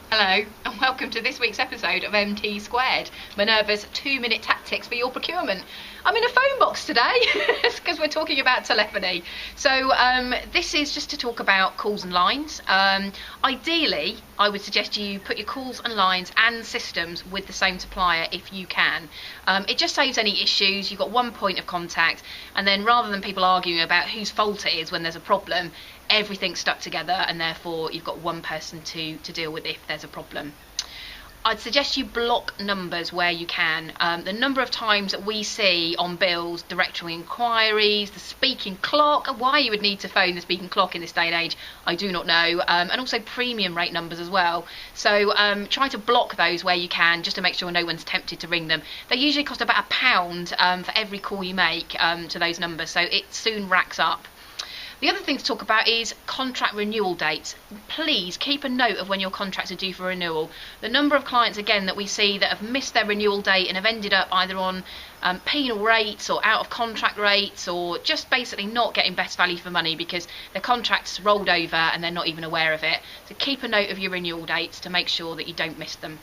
Hello and welcome to this week's episode of MT Squared, Minerva's 2-minute tactics for your procurement. I'm in a phone box today because we're talking about telephony. So this is just to talk about calls and lines. Ideally, I would suggest you put your calls and lines and systems with the same supplier if you can. It just saves any issues. You've got one point of contact, and then rather than people arguing about whose fault it is when there's a problem, everything's stuck together, and therefore you've got one person to deal with if there's a problem. I'd suggest you block numbers where you can. The number of times that we see on bills, directory inquiries, the speaking clock, why you would need to phone the speaking clock in this day and age, I do not know, and also premium rate numbers as well. So try to block those where you can, just to make sure no one's tempted to ring them. They usually cost about £1 for every call you make to those numbers, so it soon racks up. The other thing to talk about is contract renewal dates. Please keep a note of when your contracts are due for renewal. The number of clients, again, that we see that have missed their renewal date and have ended up either on penal rates or out of contract rates, or just basically not getting best value for money because their contract's rolled over and they're not even aware of it. So keep a note of your renewal dates to make sure that you don't miss them.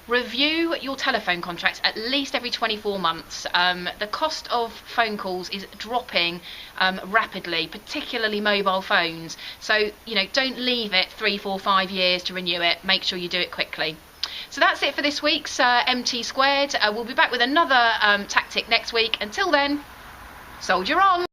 Review your telephone contracts at least every 24 months. The cost of phone calls is dropping rapidly, particularly mobile phones. So, don't leave it 3, 4, 5 years to renew it. Make sure you do it quickly. So that's it for this week's MT Squared. We'll be back with another tactic next week. Until then, soldier on!